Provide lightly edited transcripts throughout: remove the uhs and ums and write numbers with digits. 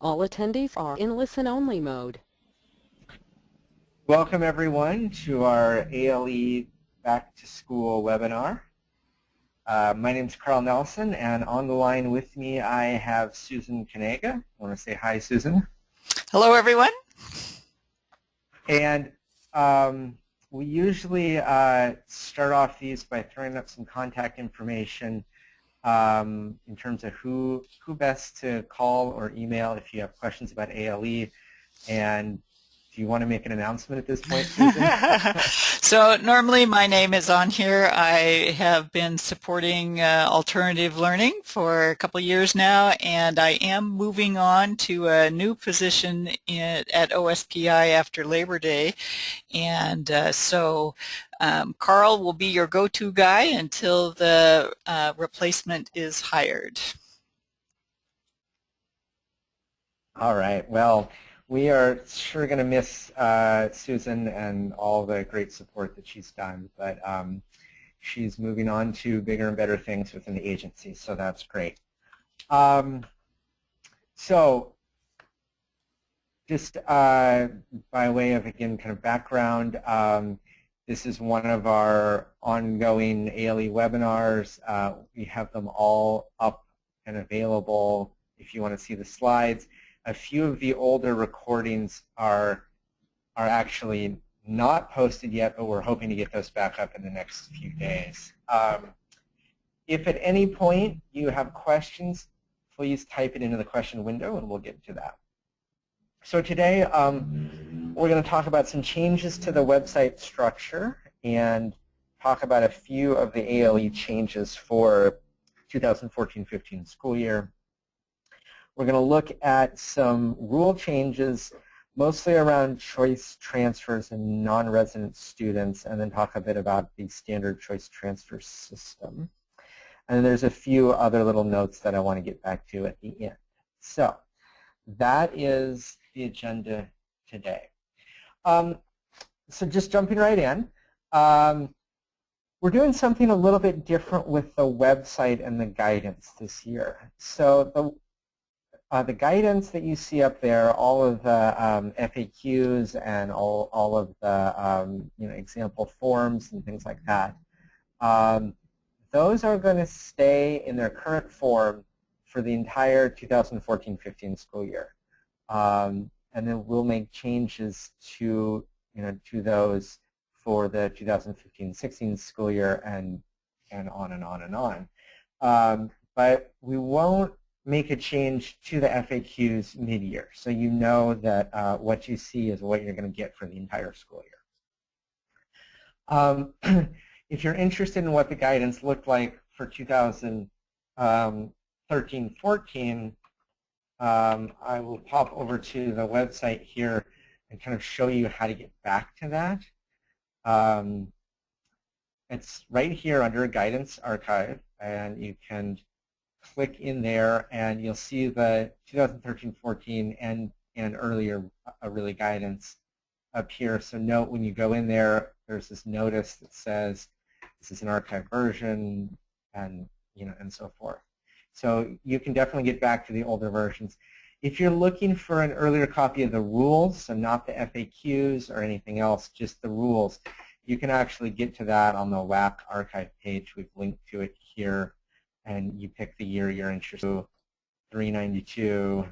All attendees are in listen-only mode. Welcome everyone to our ALE Back to School webinar. My name is Carl Nelson, and on the line with me I have Susan Kanega. I want to say hi, Susan. Hello, everyone. And we usually start off these by throwing up some contact information in terms of who best to call or email if you have questions about ALE. And do you want to make an announcement at this point, Susan? So normally my name is on here. I have been supporting alternative learning for a couple years now, and I am moving on to a new position at OSPI after Labor Day. And so Carl will be your go-to guy until the replacement is hired. All right. Well, we are sure going to miss Susan and all the great support that she's done, but she's moving on to bigger and better things within the agency, so that's great. So just by way of, again, kind of background, this is one of our ongoing ALE webinars. We have them all up and available if you want to see the slides. A few of the older recordings are actually not posted yet, but we're hoping to get those back up in the next few days. If at any point you have questions, please type it into the question window and we'll get to that. So today we're going to talk about some changes to the website structure and talk about a few of the ALE changes for 2014-15 school year. We're going to look at some rule changes, mostly around choice transfers and non-resident students, and then talk a bit about the standard choice transfer system. And there's a few other little notes that I want to get back to at the end. So that is the agenda today. So just jumping right in, we're doing something a little bit different with the website and the guidance this year. So the guidance that you see up there, all of the FAQs and all of the example forms and things like that, those are going to stay in their current form for the entire 2014-15 school year. And then we'll make changes to those for the 2015-16 school year and on and on and on. But we won't make a change to the FAQs mid-year, so you know that what you see is what you're going to get for the entire school year. If you're interested in what the guidance looked like for 2013-14, I will pop over to the website here and kind of show you how to get back to that. It's right here under Guidance Archive, and you can click in there and you'll see the 2013-14 and earlier really guidance up here. So note when you go in there, there's this notice that says this is an archived version and and so forth. So you can definitely get back to the older versions. If you're looking for an earlier copy of the rules, so not the FAQs or anything else, just the rules, you can actually get to that on the WAC archive page. We've linked to it here. And you pick the year you're interested in, 392,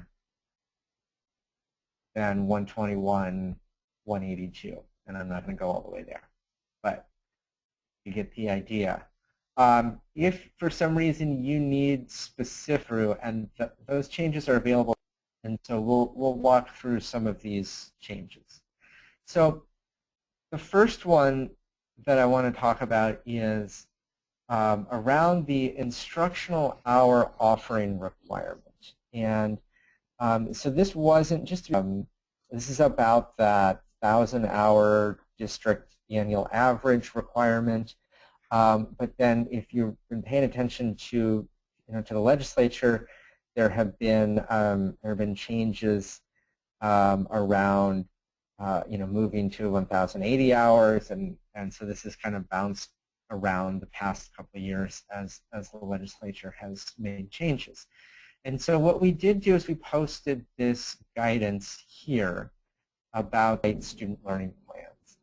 then 121, 182. And I'm not going to go all the way there. But you get the idea. If for some reason you need specific, and those changes are available, and so we'll walk through some of these changes. So the first one that I want to talk about is around the instructional hour offering requirement. And so this wasn't just, this is about that 1,000-hour district annual average requirement. But then if you've been paying attention to, to the legislature, there have been changes around, moving to 1,080 hours, and so this has kind of bounced around the past couple of years as the legislature has made changes. And so what we did do is we posted this guidance here about student learning plans.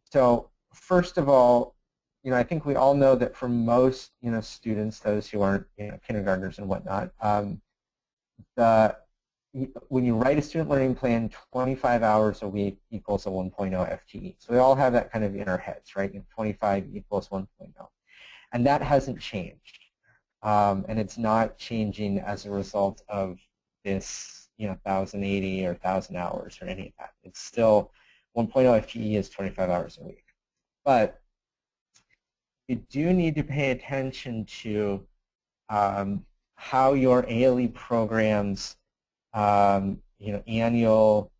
So first of all, I think we all know that for most, students, those who aren't, kindergartners and whatnot, when you write a student learning plan, 25 hours a week equals a 1.0 FTE. So we all have that kind of in our heads, right? 25 equals 1.0. And that hasn't changed. And it's not changing as a result of this, 1,080 or 1,000 hours or any of that. It's still 1.0 FTE is 25 hours a week. But you do need to pay attention to how your ALE programs, annual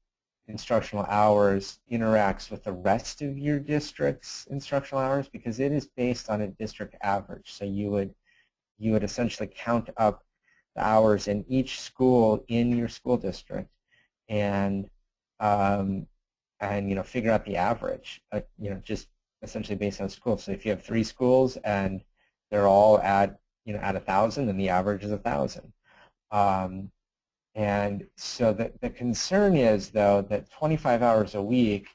instructional hours interacts with the rest of your district's instructional hours, because it is based on a district average. So you would essentially count up the hours in each school in your school district and figure out the average, just essentially based on school. So if you have 3 schools and they're all at 1,000, then the average is 1,000. And so the concern is, though, that 25 hours a week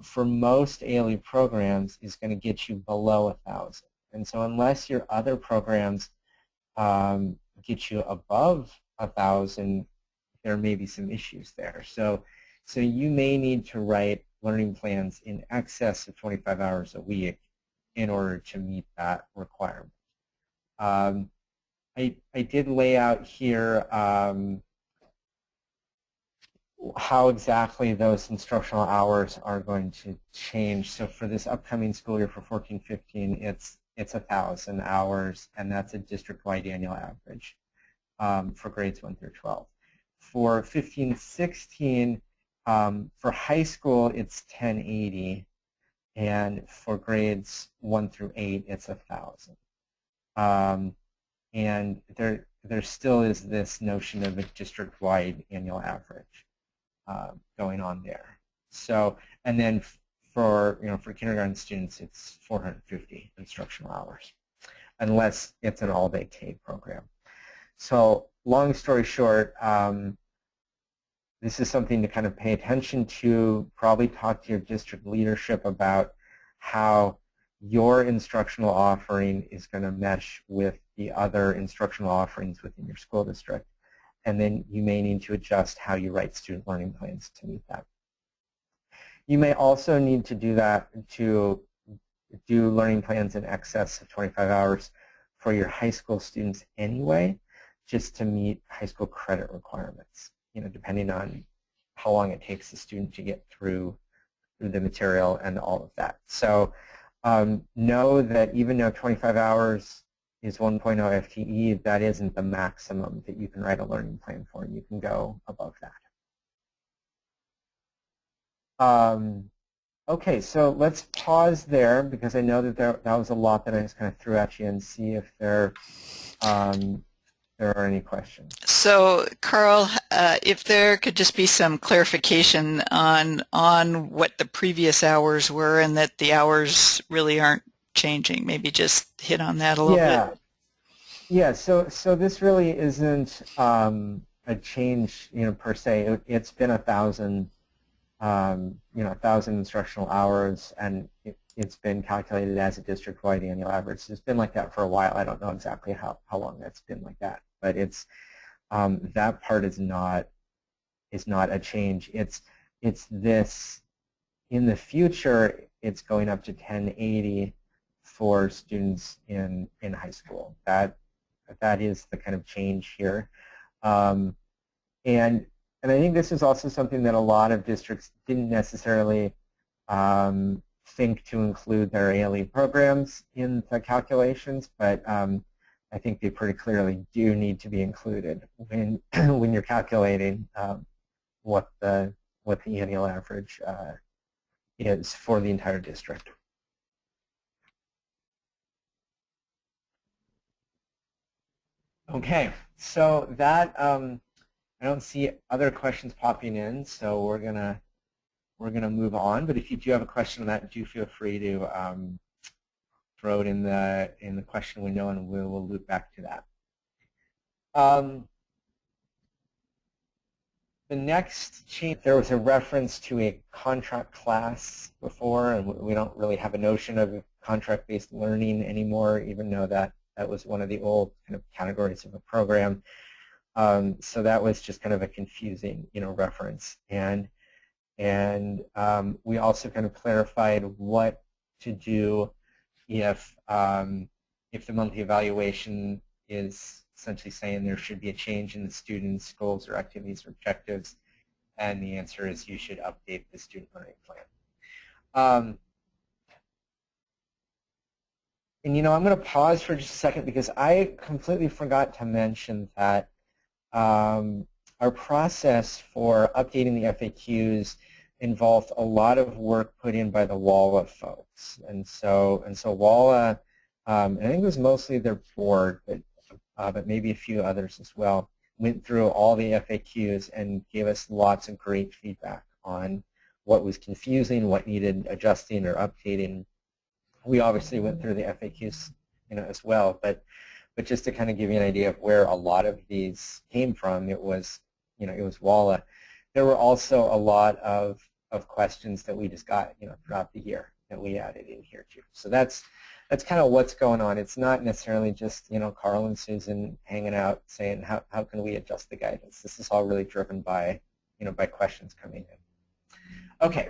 for most ALE programs is going to get you below 1,000. And so unless your other programs get you above 1,000, there may be some issues there. So you may need to write learning plans in excess of 25 hours a week in order to meet that requirement. I did lay out here how exactly those instructional hours are going to change. So for this upcoming school year for 14-15, it's 1,000 hours, and that's a district-wide annual average for grades 1 through 12. For 15-16, for high school, it's 1,080, and for grades 1 through 8, it's 1,000. And there still is this notion of a district-wide annual average going on there. So, and then for kindergarten students, it's 450 instructional hours, unless it's an all-day K program. So, long story short, this is something to kind of pay attention to. Probably talk to your district leadership about how your instructional offering is going to mesh with the other instructional offerings within your school district. And then you may need to adjust how you write student learning plans to meet that. You may also need to do that to do learning plans in excess of 25 hours for your high school students anyway, just to meet high school credit requirements, depending on how long it takes the student to get through the material and all of that. So know that even though 25 hours is 1.0 FTE, that isn't the maximum that you can write a learning plan for. You can go above that. Okay, so let's pause there, because I know that that was a lot that I just kind of threw at you, and see if there are any questions. So, Carl, if there could just be some clarification on what the previous hours were, and that the hours really aren't changing. Maybe just hit on that a little bit. Yeah. So this really isn't a change, per se. It's been 1,000, 1,000 instructional hours, and it's been calculated as a district-wide annual average. It's been like that for a while. I don't know exactly how long that's been like that, but it's that part is not a change. It's this, in the future, it's going up to 1,080 for students in high school. That is the kind of change here, and I think this is also something that a lot of districts didn't necessarily think to include their ALE programs in the calculations, but I think they pretty clearly do need to be included when when you're calculating what the annual average is for the entire district. Okay, so that I don't see other questions popping in, so we're gonna move on. But if you do have a question on that, do feel free to throw it in the question window, and we will loop back to that. Um, the next change, there was a reference to a contract class before, and we don't really have a notion of contract-based learning anymore, even though that was one of the old kind of categories of a program. So that was just kind of a confusing, reference. And we also kind of clarified what to do if the monthly evaluation is essentially saying there should be a change in the students' goals or activities or objectives, and the answer is you should update the student learning plan. And I'm going to pause for just a second because I completely forgot to mention that our process for updating the FAQs involved a lot of work put in by the WALA folks, and so WALA, and I think it was mostly their board, but maybe a few others as well, went through all the FAQs and gave us lots of great feedback on what was confusing, what needed adjusting or updating. We obviously went through the FAQs, as well, but just to kind of give you an idea of where a lot of these came from, it was WALA. There were also a lot of questions that we just got, throughout the year that we added in here too. So that's kind of what's going on. It's not necessarily just, Carl and Susan hanging out saying how can we adjust the guidance. This is all really driven by, by questions coming in. Okay.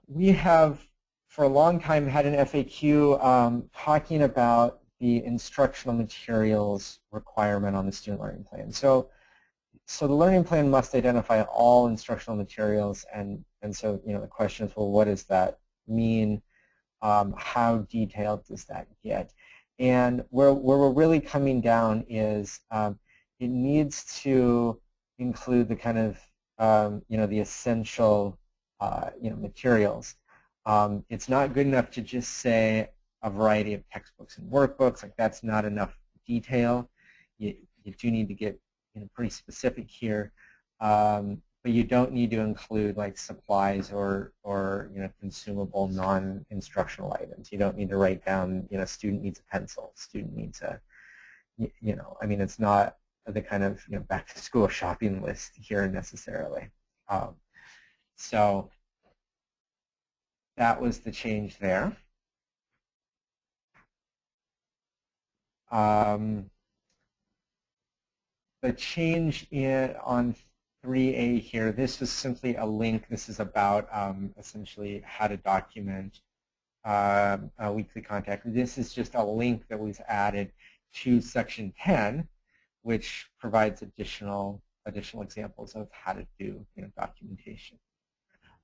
We have for a long time had an FAQ talking about the instructional materials requirement on the student learning plan. So the learning plan must identify all instructional materials, and so the question is, well, what does that mean? How detailed does that get? And where we're really coming down is it needs to include the kind of the essential materials. It's not good enough to just say a variety of textbooks and workbooks. Like, that's not enough detail. You do need to get pretty specific here, but you don't need to include like supplies or consumable non-instructional items. You don't need to write down student needs a pencil, student needs a I mean, it's not the kind of back to school shopping list here necessarily. So that was the change there. The change on 3A here, this was simply a link. This is about essentially how to document a weekly contact. This is just a link that was added to section 10, which provides additional examples of how to do documentation.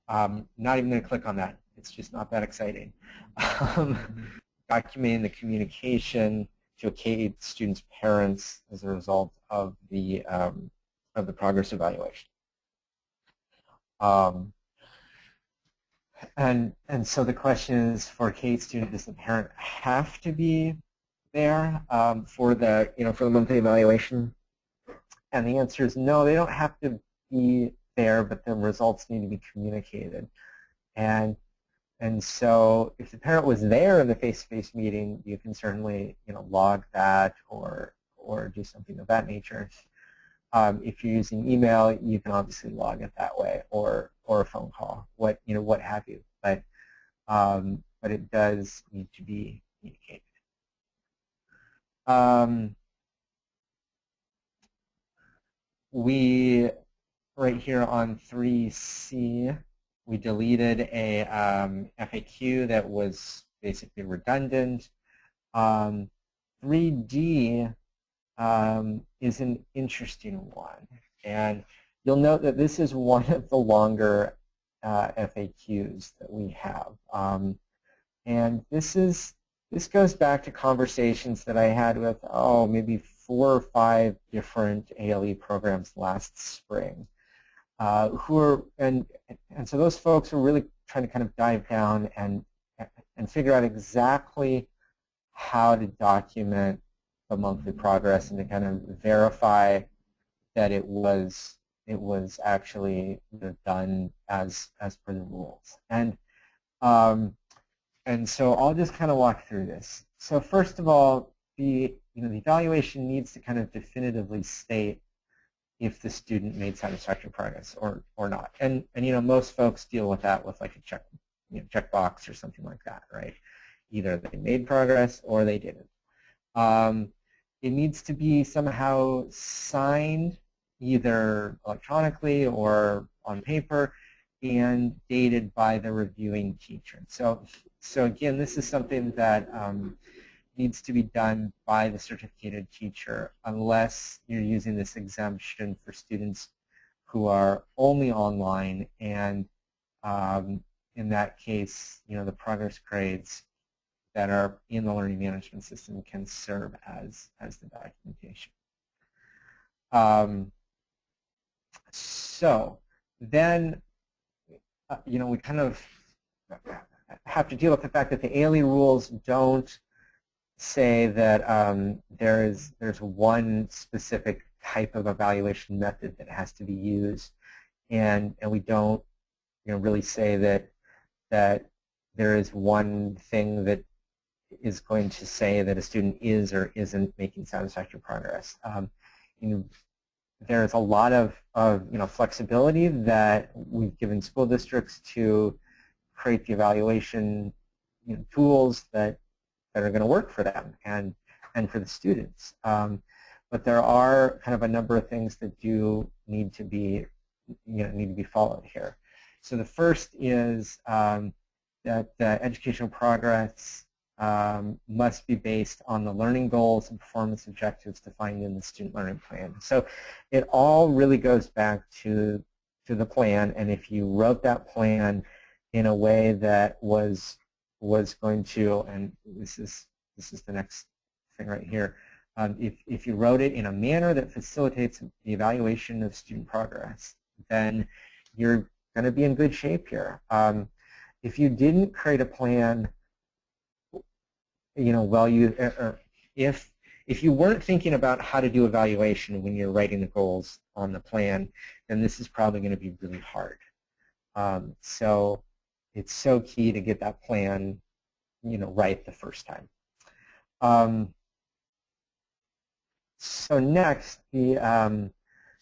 Not even going to click on that. It's just not that exciting. Documenting the communication to a K-8 student's parents as a result of the progress evaluation. And so the question is, for a K-8 student, does the parent have to be there for the for the monthly evaluation? And the answer is no, they don't have to be there, but the results need to be communicated. And so if the parent was there in the face-to-face meeting, you can certainly log that or do something of that nature. If you're using email, you can obviously log it that way, or a phone call, what have you. But it does need to be communicated. We right here on 3C, we deleted a FAQ that was basically redundant. 3D is an interesting one, and you'll note that this is one of the longer FAQs that we have, and this goes back to conversations that I had with maybe 4 or 5 different ALE programs last spring. And so those folks are really trying to kind of dive down and figure out exactly how to document the monthly progress and to kind of verify that it was actually done as per the rules. And so I'll just kind of walk through this. So first of all, the evaluation needs to kind of definitively state if the student made satisfactory progress or not. And most folks deal with that with like a checkbox or something like that, right? Either they made progress or they didn't. It needs to be somehow signed either electronically or on paper and dated by the reviewing teacher. So again, this is something that needs to be done by the certificated teacher unless you're using this exemption for students who are only online, and in that case, the progress grades that are in the learning management system can serve as the documentation. So then, we kind of have to deal with the fact that the ALE rules don't say that there's one specific type of evaluation method that has to be used, and we don't really say that there is one thing that is going to say that a student is or isn't making satisfactory progress. There's a lot of flexibility that we've given school districts to create the evaluation tools that are going to work for them and for the students. But there are kind of a number of things that do need to be followed here. So the first is that the educational progress must be based on the learning goals and performance objectives defined in the student learning plan. So it all really goes back to the plan, and if you wrote that plan in a way that was going to, and this is the next thing right here, if you wrote it in a manner that facilitates the evaluation of student progress, then you're going to be in good shape here. If you didn't create a plan, if you weren't thinking about how to do evaluation when you're writing the goals on the plan, then this is probably going to be really hard. So it's so key to get that plan, right the first time. So next, the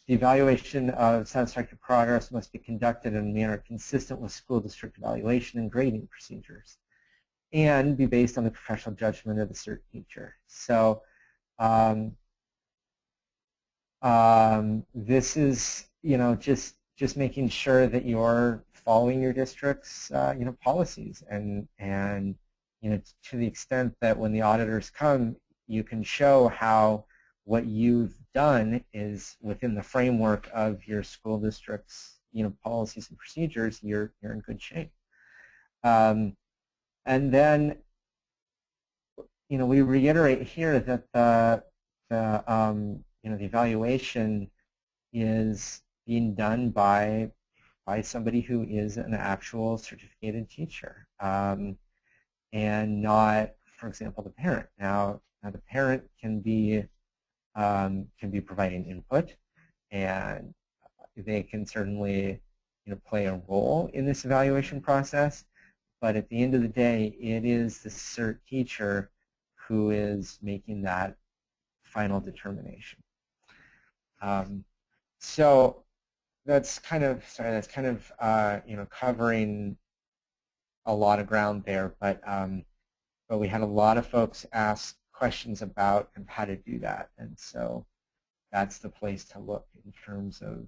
evaluation of satisfactory progress must be conducted in a manner consistent with school district evaluation and grading procedures, and be based on the professional judgment of the cert teacher. So this is, just making sure that you're following your district's, policies, and to the extent that when the auditors come, you can show how what you've done is within the framework of your school district's, policies and procedures. You're in good shape. And then, we reiterate here that the evaluation is being done by somebody who is an actual certificated teacher, and not, for example, the parent. Now the parent can be providing input, and they can certainly, play a role in this evaluation process. But at the end of the day, it is the cert teacher who is making that final determination. So that's kind of covering a lot of ground there. But we had a lot of folks ask questions about how to do that, and so that's the place to look in terms of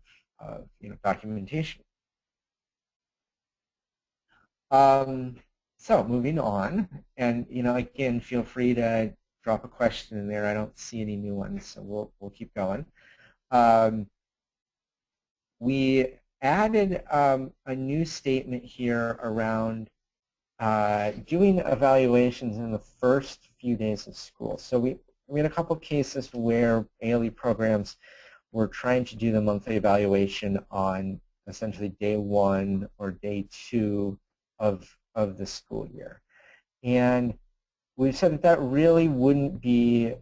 documentation. So moving on, and again, feel free to drop a question in there. I don't see any new ones, so we'll keep going. We added a new statement here around doing evaluations in the first few days of school. So we had a couple cases where ALE programs were trying to do the monthly evaluation on essentially day 1 or day 2 of the school year. And we've said that really wouldn't be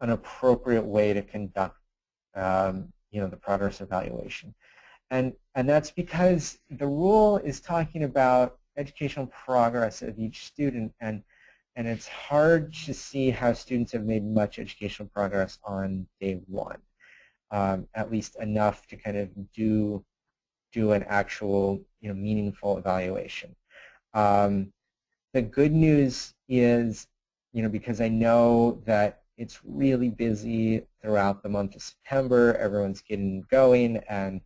an appropriate way to conduct the progress evaluation. And that's because the rule is talking about educational progress of each student, and and it's hard to see how students have made much educational progress on day one, at least enough to kind of do an actual meaningful evaluation. The good news is, because I know that it's really busy throughout the month of September, everyone's getting going, and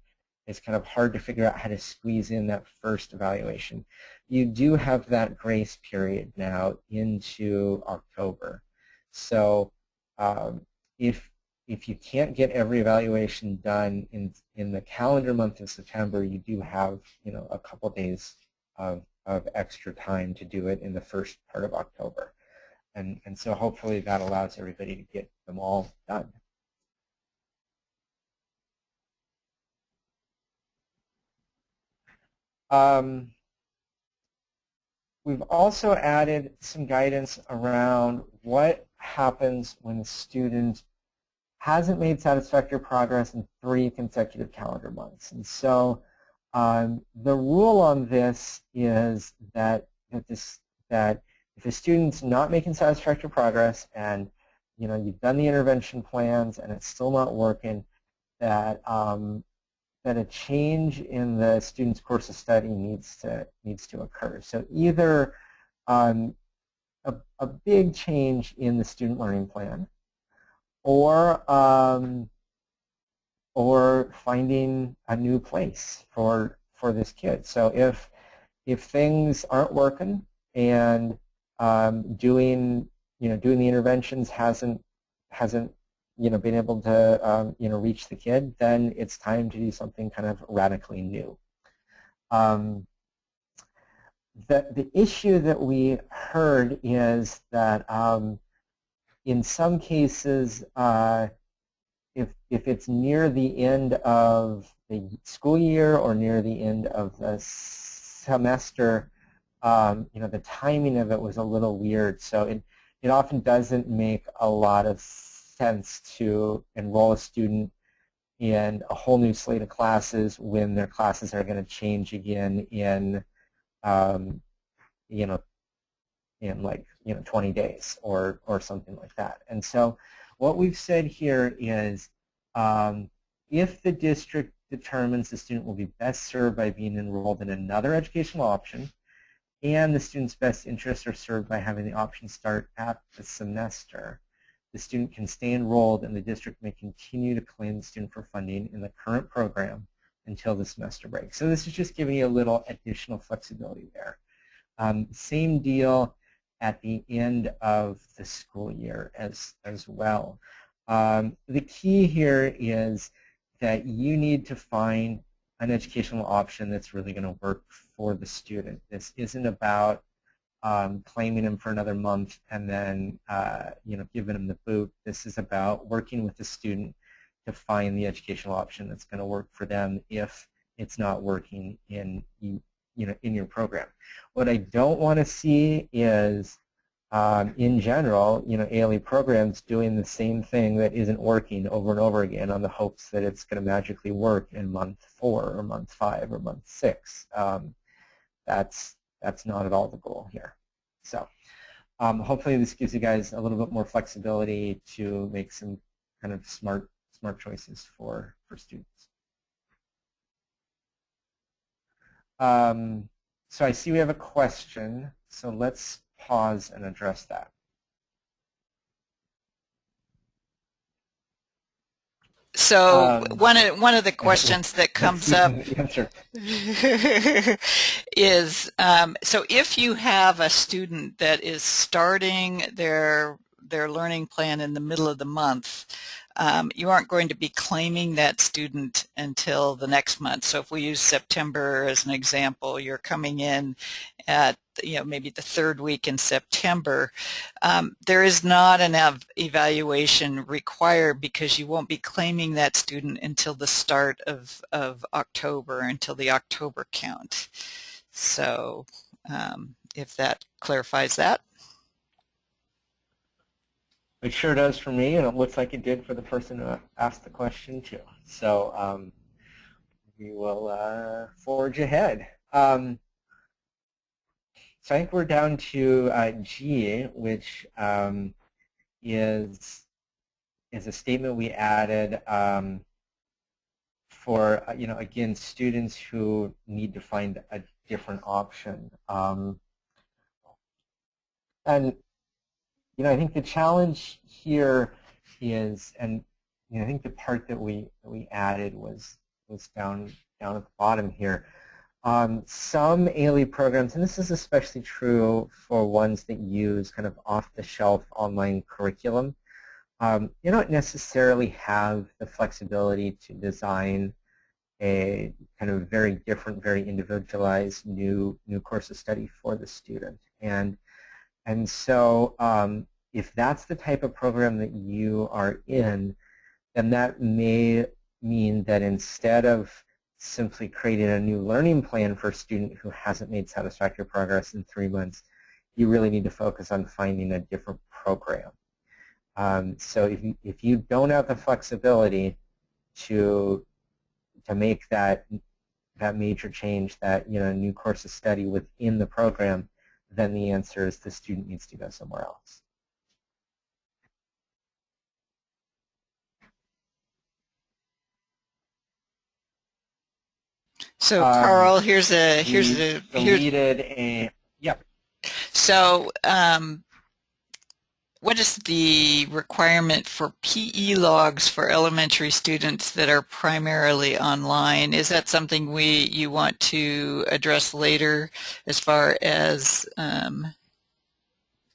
it's kind of hard to figure out how to squeeze in that first evaluation. You do have that grace period now into October. So if you can't get every evaluation done in the calendar month of September, you do have a couple days of extra time to do it in the first part of October. And so hopefully that allows everybody to get them all done. We've also added some guidance around what happens when the student hasn't made satisfactory progress in 3 consecutive calendar months. And so the rule on this is that if a student's not making satisfactory progress and you've done the intervention plans and it's still not working, that that a change in the student's course of study needs to occur. So either a big change in the student learning plan, or finding a new place for this kid. So if things aren't working and doing the interventions hasn't been able to reach the kid, then it's time to do something kind of radically new. The issue that we heard is that in some cases, if it's near the end of the school year or near the end of the semester, the timing of it was a little weird. So it often doesn't make a lot of sense to enroll a student in a whole new slate of classes when their classes are going to change again in like 20 days or something like that. And so what we've said here is if the district determines the student will be best served by being enrolled in another educational option and the student's best interests are served by having the option start at the semester, the student can stay enrolled and the district may continue to claim the student for funding in the current program until the semester break. So this is just giving you a little additional flexibility there. Same deal at the end of the school year as well. The key here is that you need to find an educational option that's really going to work for the student. This isn't about claiming them for another month and then giving them the boot. This is about working with the student to find the educational option that's going to work for them if it's not working in your program. What I don't want to see is in general, ALE programs doing the same thing that isn't working over and over again on the hopes that it's going to magically work in month 4 or month 5 or month 6. That's not at all the goal here. So hopefully this gives you guys a little bit more flexibility to make some kind of smart choices for students. So I see we have a question, so let's pause and address that. So one of the questions that comes up is, so if you have a student that is starting their learning plan in the middle of the month, you aren't going to be claiming that student until the next month. So if we use September as an example, you're coming in at maybe the 3rd week in September. There is not an evaluation required because you won't be claiming that student until the start of October, until the October count. So if that clarifies that. It sure does for me, and it looks like it did for the person who asked the question too. So we will forge ahead. So I think we're down to G, which is a statement we added for, again, students who need to find a different option. And, I think the challenge here is, and I think the part that we added was down at the bottom here. Some ALE programs, and this is especially true for ones that use kind of off-the-shelf online curriculum, you don't necessarily have the flexibility to design a kind of very different, very individualized new course of study for the student. And so if that's the type of program that you are in, then that may mean that instead of simply creating a new learning plan for a student who hasn't made satisfactory progress in 3 months, you really need to focus on finding a different program. So if you don't have the flexibility to make that major change, that new course of study within the program, then the answer is the student needs to go somewhere else. So Carl, here's deleted a, yep. So what is the requirement for PE logs for elementary students that are primarily online? Is that something you want to address later as far as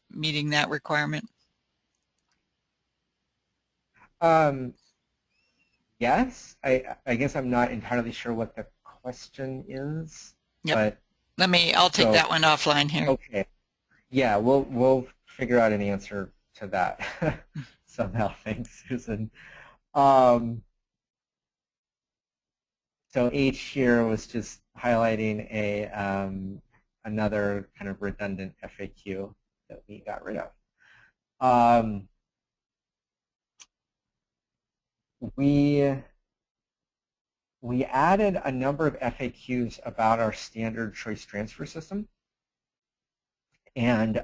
meeting that requirement? Yes, I guess I'm not entirely sure what the question is. Yep. But I'll take that one offline here. Okay. Yeah, we'll figure out an answer to that somehow. Thanks, Susan. So H here was just highlighting another kind of redundant FAQ that we got rid of. We added a number of FAQs about our standard choice transfer system. And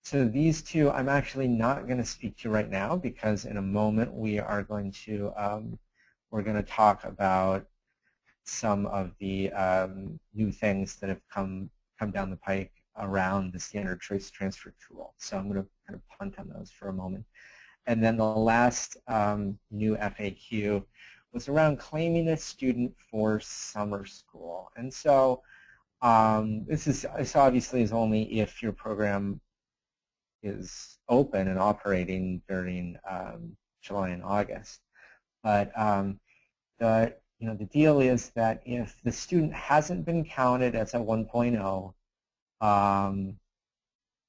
so these two I'm actually not going to speak to right now, because in a moment we are going to we're going to talk about some of the new things that have come down the pike around the standard choice transfer tool. So I'm going to kind of punt on those for a moment. And then the last new FAQ was around claiming a student for summer school. And so this obviously is only if your program is open and operating during July and August. But the deal is that if the student hasn't been counted as a 1.0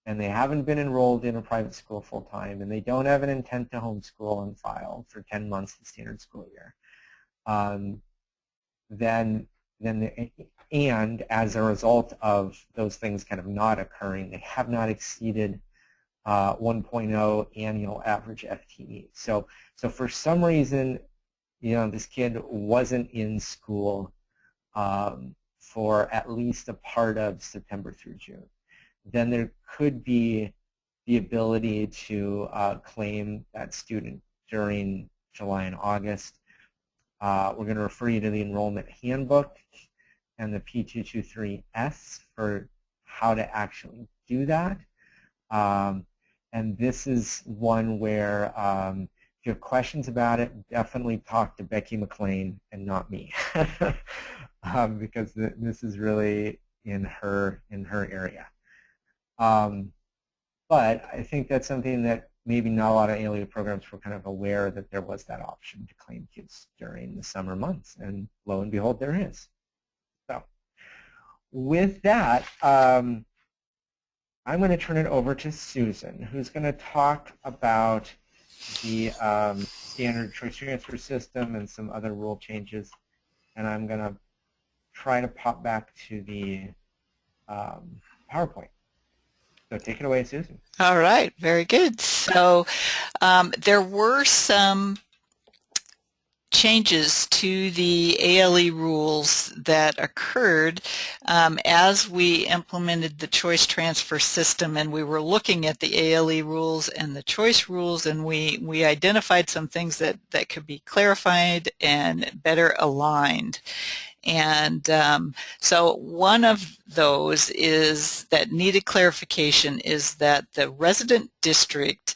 and they haven't been enrolled in a private school full time, and they don't have an intent to homeschool on file for 10 months the standard school year, and as a result of those things kind of not occurring, they have not exceeded 1.0 annual average FTE. So for some reason, this kid wasn't in school for at least a part of September through June. Then there could be the ability to claim that student during July and August. We're going to refer you to the enrollment handbook and the P223S for how to actually do that. And this is one where if you have questions about it, definitely talk to Becky McLean and not me, because this is really in her area. But I think that's something that maybe not a lot of ALE programs were kind of aware that there was that option to claim kids during the summer months, and lo and behold, there is. So with that, I'm going to turn it over to Susan, who's going to talk about the standard choice transfer system and some other rule changes, and I'm going to try to pop back to the PowerPoint. So take it away, Susan. All right, very good. So there were some changes to the ALE rules that occurred as we implemented the choice transfer system, and we were looking at the ALE rules and the choice rules, and we identified some things that could be clarified and better aligned. And so one of those is that needed clarification is that the resident district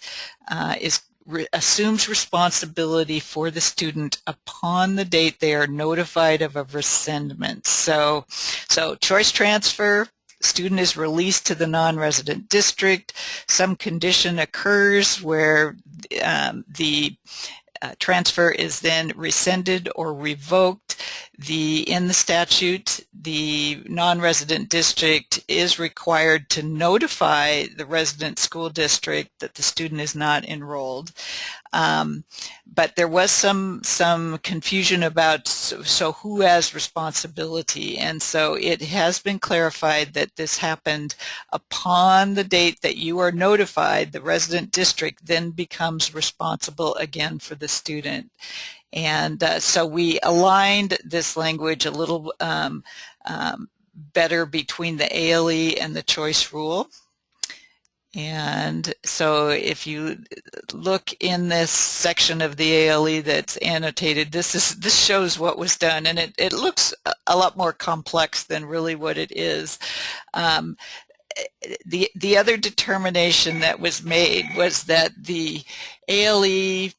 assumes responsibility for the student upon the date they are notified of a rescindment. So choice transfer, student is released to the non-resident district. Some condition occurs where the transfer is then rescinded or revoked. In the statute, the non-resident district is required to notify the resident school district that the student is not enrolled. But there was some confusion about so who has responsibility, and so it has been clarified that this happened upon the date that you are notified. The resident district then becomes responsible again for the student. And so we aligned this language a little better between the ALE and the choice rule. And so if you look in this section of the ALE that's annotated, this shows what was done, and it looks a lot more complex than really what it is. The other determination that was made was that the ALE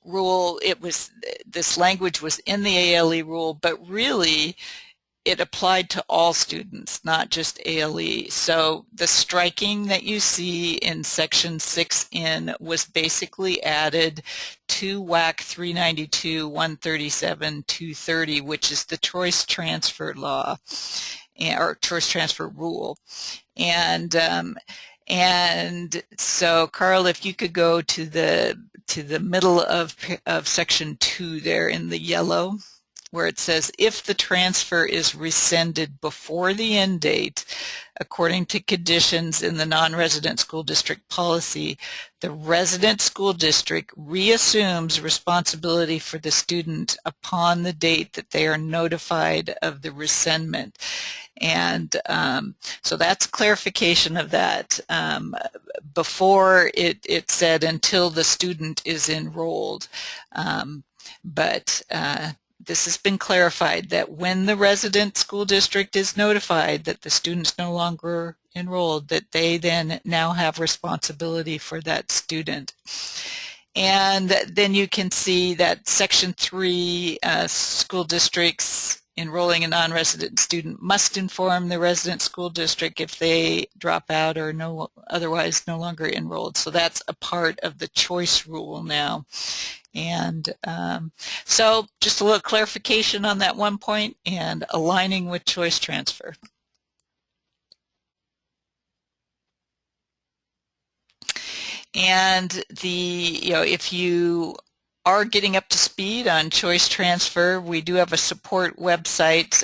rule, this language was in the ALE rule, but really it applied to all students, not just ALE. So the striking that you see in section 6N was basically added to WAC 392.137.230, which is the choice transfer law, or choice transfer rule. And so Carl, if you could go to the middle of section 2 there in the yellow, where it says, if the transfer is rescinded before the end date, according to conditions in the non-resident school district policy, the resident school district reassumes responsibility for the student upon the date that they are notified of the rescindment. And so that's clarification of that. Before it said until the student is enrolled, but this has been clarified that when the resident school district is notified that the student's no longer enrolled, that they then now have responsibility for that student. And then you can see that section 3, school districts enrolling a non-resident student must inform the resident school district if they drop out or otherwise no longer enrolled. So that's a part of the choice rule now. And so just a little clarification on that one point and aligning with choice transfer. And if you are getting up to speed on choice transfer, we do have a support website.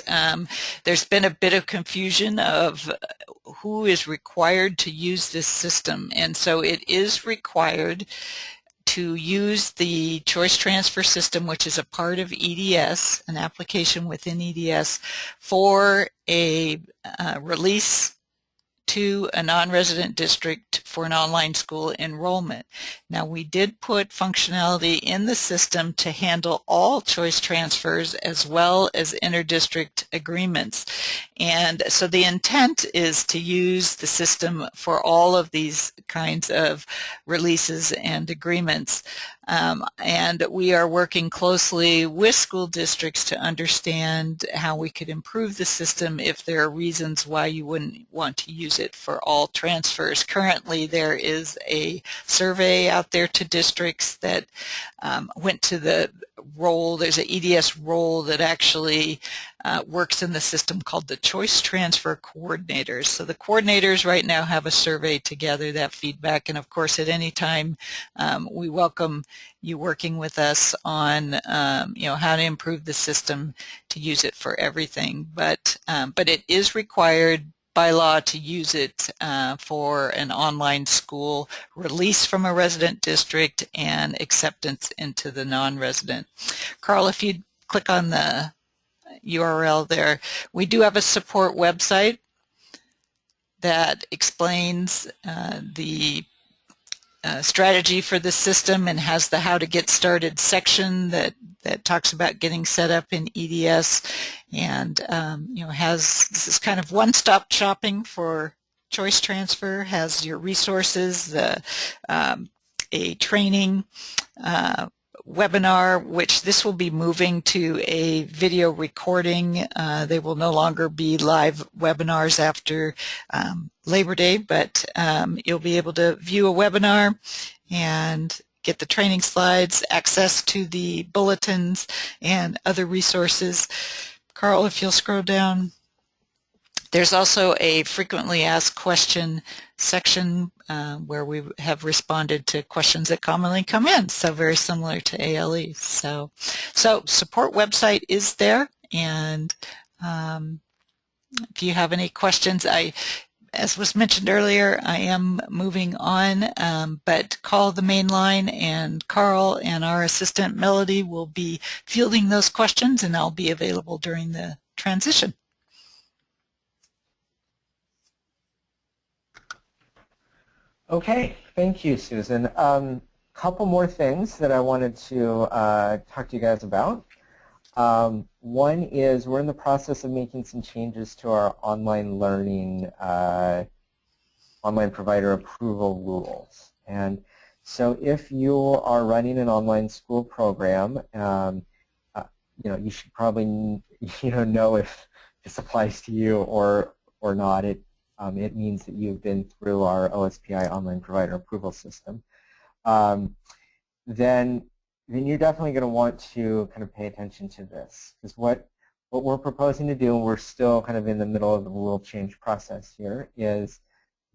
There's been a bit of confusion of who is required to use this system, and so it is required to use the choice transfer system, which is a part of EDS, an application within EDS, for a release to a non-resident district for an online school enrollment. Now, we did put functionality in the system to handle all choice transfers as well as inter-district agreements. And so the intent is to use the system for all of these kinds of releases and agreements. And we are working closely with school districts to understand how we could improve the system if there are reasons why you wouldn't want to use it for all transfers. Currently, there is a survey out there to districts that went to the role. There's an EDS role that actually works in the system called the Choice Transfer Coordinators. So the coordinators right now have a survey to gather that feedback, and of course at any time we welcome you working with us on how to improve the system to use it for everything. But it is required by law to use it for an online school, release from a resident district, and acceptance into the non-resident. Carl, if you'd click on the URL there, we do have a support website that explains the strategy for the system and has the how to get started section that talks about getting set up in EDS, and this is kind of one-stop shopping for choice transfer, has your resources, a training webinar, which this will be moving to a video recording. They will no longer be live webinars after Labor Day, but you'll be able to view a webinar and get the training slides, access to the bulletins, and other resources. Carl, if you'll scroll down. There's also a frequently asked question section where we have responded to questions that commonly come in, so very similar to ALE. So support website is there, and if you have any questions, as was mentioned earlier, I am moving on, but call the main line, and Carl and our assistant Melody will be fielding those questions, and I'll be available during the transition. Okay, thank you, Susan. Couple more things that I wanted to talk to you guys about. One is we're in the process of making some changes to our online learning, online provider approval rules. And so if you are running an online school program, you should probably know if this applies to you or not. It means that you've been through our OSPI online provider approval system. Then you're definitely going to want to kind of pay attention to this, because what we're proposing to do, and we're still kind of in the middle of the rule change process here, is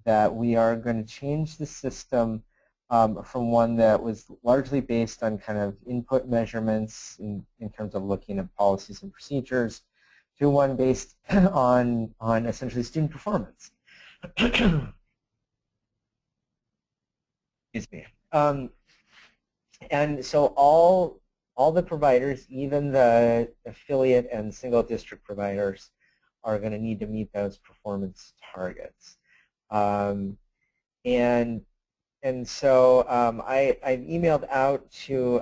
that we are going to change the system from one that was largely based on kind of input measurements in terms of looking at policies and procedures, to one based on essentially student performance. Excuse me. And so all the providers, even the affiliate and single district providers, are going to need to meet those performance targets. And so I've emailed out to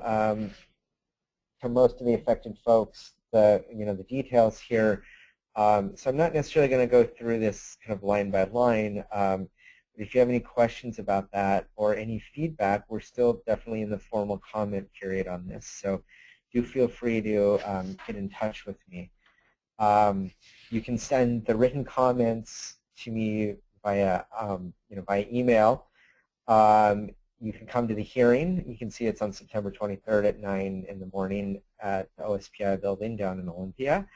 most of the affected folks the details here. So I'm not necessarily going to go through this kind of line by line. But if you have any questions about that or any feedback, we're still definitely in the formal comment period on this. So do feel free to get in touch with me. You can send the written comments to me via via email. You can come to the hearing. You can see it's on September 23rd at 9 in the morning at the OSPI building down in Olympia.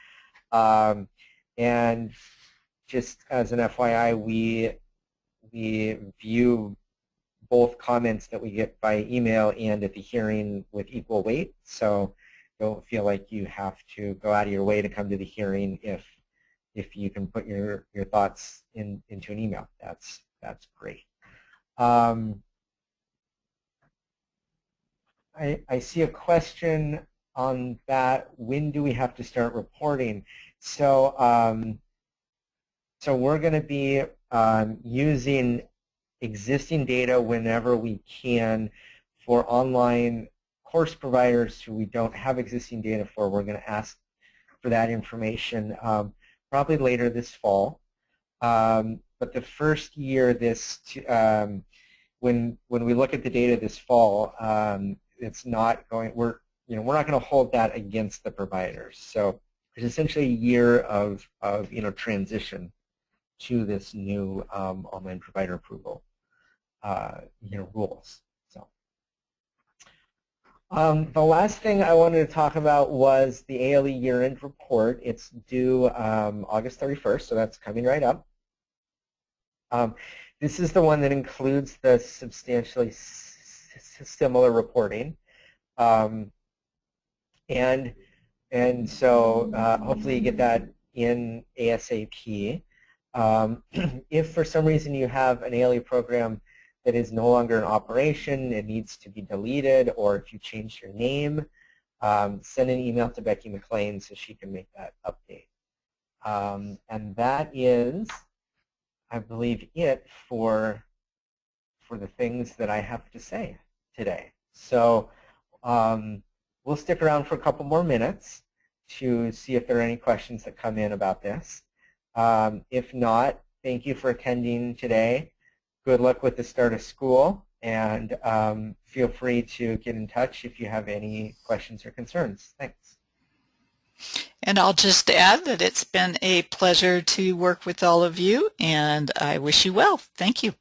And just as an FYI, we view both comments that we get by email and at the hearing with equal weight. So don't feel like you have to go out of your way to come to the hearing if you can put your thoughts into an email. That's great. I see a question on that. When do we have to start reporting? So, so we're going to be using existing data whenever we can for online course providers who we don't have existing data for. We're going to ask for that information probably later this fall. But the first year, when we look at the data this fall, it's not going. We're not going to hold that against the providers. So there's essentially a year of transition to this new online provider approval rules. So the last thing I wanted to talk about was the ALE year-end report. It's due August 31st, so that's coming right up. This is the one that includes the substantially similar reporting, and so hopefully you get that in ASAP. If for some reason you have an ALE program that is no longer in operation, it needs to be deleted, or if you change your name, send an email to Becky McLean so she can make that update. And that is, I believe, it for the things that I have to say today. So we'll stick around for a couple more minutes to see if there are any questions that come in about this. If not, thank you for attending today. Good luck with the start of school, and feel free to get in touch if you have any questions or concerns. Thanks. And I'll just add that it's been a pleasure to work with all of you, and I wish you well. Thank you.